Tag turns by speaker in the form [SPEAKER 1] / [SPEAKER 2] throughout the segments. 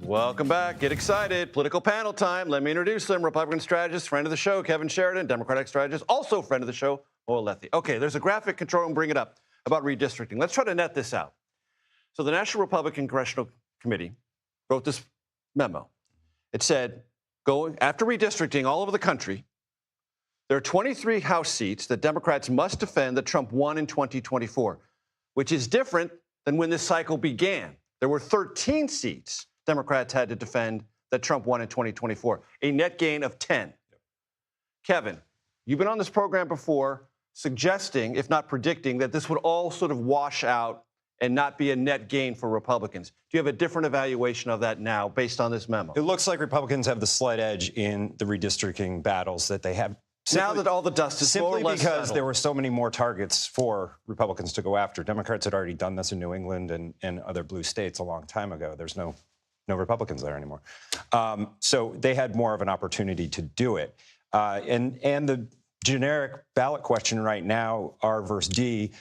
[SPEAKER 1] Welcome back. Get excited. Political panel time. Let me introduce them. Republican strategist, friend of the show, Kevin Sheridan. Democratic strategist, also friend of the show, Elleithee. Okay, there's a graphic control room, bring it up, about redistricting. Let's try to net this out. So the National Republican Congressional Committee wrote this memo. It said, going after redistricting all over the country, there are 23 House seats that Democrats must defend that Trump won in 2024, which is different than when this cycle began. There were 13 seats Democrats had to defend that Trump won in 2024, a net gain of 10. Kevin, you've been on this program before suggesting, if not predicting, that this would all sort of wash out and not be a net gain for Republicans. Do you have a different evaluation of that now based on this memo?
[SPEAKER 2] It looks like Republicans have the slight edge in the redistricting battles that they have.
[SPEAKER 1] Now that all the dust is more or less
[SPEAKER 2] because
[SPEAKER 1] settled.
[SPEAKER 2] there were so many more targets for Republicans to go after. Democrats had already done this in New England and other blue states a long time ago. There's no Republicans there anymore. So they had more of an opportunity to do it. And the generic ballot question right now, R versus D,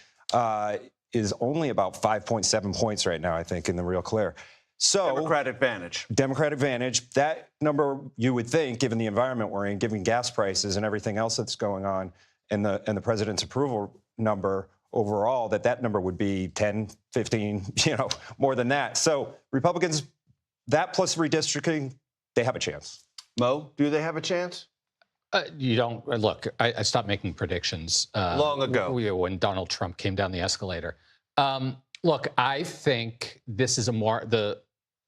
[SPEAKER 2] is only about 5.7 points right now, I think, in the Real Clear. So
[SPEAKER 1] Democratic advantage.
[SPEAKER 2] Democratic advantage. That number, you would think, given the environment we're in, given gas prices and everything else that's going on, and the president's approval number overall, that number would be 10, 15, more than that. So Republicans, that plus redistricting, they have a chance.
[SPEAKER 1] Mo, do they have a chance?
[SPEAKER 3] You don't look. I stopped making predictions
[SPEAKER 1] long ago
[SPEAKER 3] when Donald Trump came down the escalator. Look, I think this is the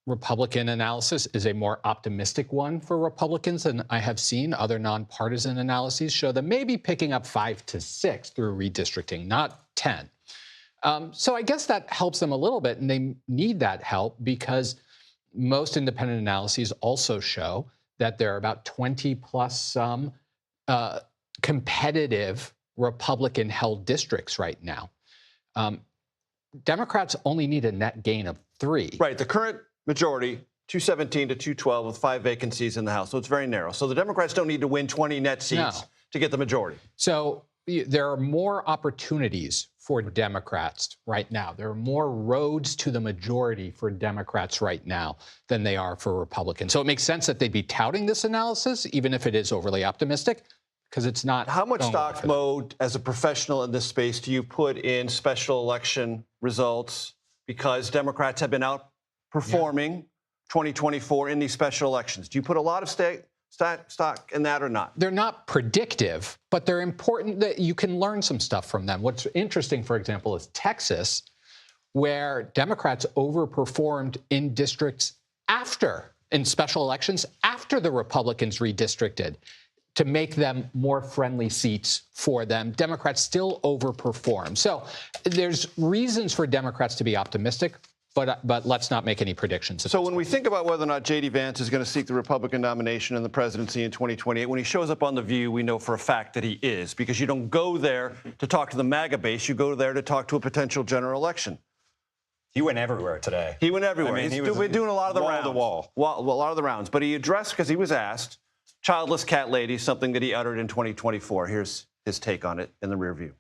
[SPEAKER 3] Republican analysis is a more optimistic one for Republicans than I have seen. Other nonpartisan analyses show them maybe picking up 5 to 6 through redistricting, not 10. So I guess that helps them a little bit, and they need that help because most independent analyses also show that there are about 20 plus competitive Republican-held districts right now. Democrats only need a net gain of 3.
[SPEAKER 1] Right. The current majority, 217 to 212 with 5 vacancies in the House. So it's very narrow. So the Democrats don't need to win 20 net seats to get the majority.
[SPEAKER 3] So there are more opportunities for Democrats right now. There are more roads to the majority for Democrats right now than they are for Republicans. So it makes sense that they'd be touting this analysis, even if it is overly optimistic, because it's not.
[SPEAKER 1] How much stock, Mo, as a professional in this space, do you put in special election results? Because Democrats have been outperforming 2024 in these special elections. Do you put a lot of stock in that or not?
[SPEAKER 3] They're not predictive, but they're important that you can learn some stuff from them. What's interesting, for example, is Texas, where Democrats overperformed in districts in special elections after the Republicans redistricted to make them more friendly seats for them. Democrats still overperform. So there's reasons for Democrats to be optimistic, but let's not make any predictions.
[SPEAKER 1] So when we think about whether or not J.D. Vance is going to seek the Republican nomination in the presidency in 2028, when he shows up on The View, we know for a fact that he is, because you don't go there to talk to the MAGA base. You go there to talk to a potential general election.
[SPEAKER 2] He went everywhere today.
[SPEAKER 1] He went everywhere.
[SPEAKER 2] I mean,
[SPEAKER 1] He's been doing a lot of the rounds.
[SPEAKER 2] Wall to wall.
[SPEAKER 1] A lot of the rounds. But he addressed, because he was asked, childless cat lady, something that he uttered in 2024. Here's his take on it in the rear view.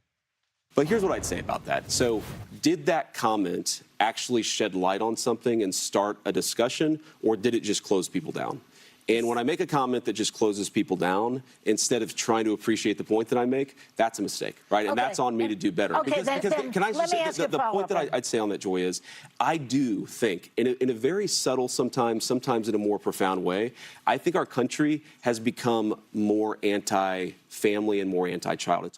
[SPEAKER 4] But here's what I'd say about that. So did that comment actually shed light on something and start a discussion, or did it just close people down? And when I make a comment that just closes people down, instead of trying to appreciate the point that I make, that's a mistake, right? And that's on me to do better.
[SPEAKER 5] Okay,
[SPEAKER 4] because can I just say, the point that I'd say on that, Joy, is I do think, in a very subtle, sometimes in a more profound way, I think our country has become more anti-family and more anti-child.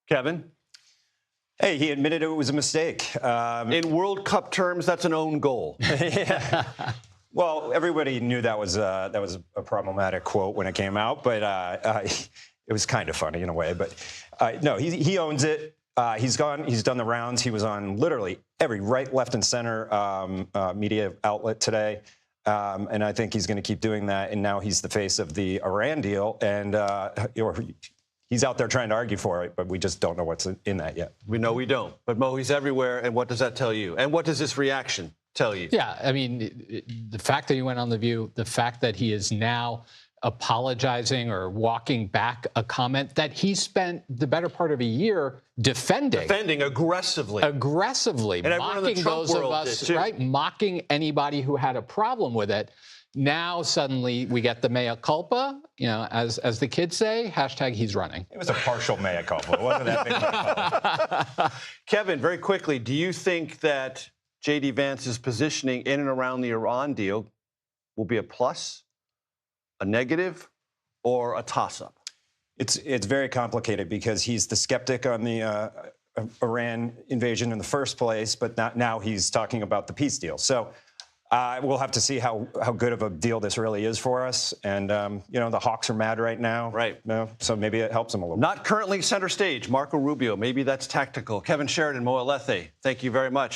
[SPEAKER 1] Kevin?
[SPEAKER 2] Hey, he admitted it was a mistake.
[SPEAKER 1] In World Cup terms, that's an own goal.
[SPEAKER 2] Yeah. Well, everybody knew that was a problematic quote when it came out, but it was kind of funny in a way. But no, he owns it. He's done the rounds. He was on literally every right, left, and center media outlet today. And I think he's going to keep doing that. And now he's the face of the Iran deal. And he's out there trying to argue for it, but we just don't know what's in that yet.
[SPEAKER 1] We know we don't. But Mo, he's everywhere. And what does that tell you? And what does this reaction tell you?
[SPEAKER 3] Yeah, I mean, the fact that he went on The View, the fact that he is now apologizing or walking back a comment that he spent the better part of a year defending.
[SPEAKER 1] Defending aggressively.
[SPEAKER 3] Aggressively,
[SPEAKER 1] And everyone in the
[SPEAKER 3] mocking
[SPEAKER 1] Trump
[SPEAKER 3] those of
[SPEAKER 1] world
[SPEAKER 3] us,
[SPEAKER 1] did, too.
[SPEAKER 3] right? Mocking anybody who had a problem with it. Now suddenly we get the mea culpa, you know, as the kids say, hashtag he's running.
[SPEAKER 2] It was a partial mea culpa. It wasn't that big of a culpa.
[SPEAKER 1] Kevin, very quickly, do you think that J.D. Vance's positioning in and around the Iran deal will be a plus, a negative, or a toss-up?
[SPEAKER 2] It's very complicated because he's the skeptic on the Iran invasion in the first place, but now he's talking about the peace deal. So we'll have to see how good of a deal this really is for us. And, you know, the Hawks are mad right now.
[SPEAKER 1] Right.
[SPEAKER 2] You know, so maybe it helps them a little bit.
[SPEAKER 1] Not currently center stage. Marco Rubio, maybe that's tactical. Kevin Sheridan, Elleithee, thank you very much.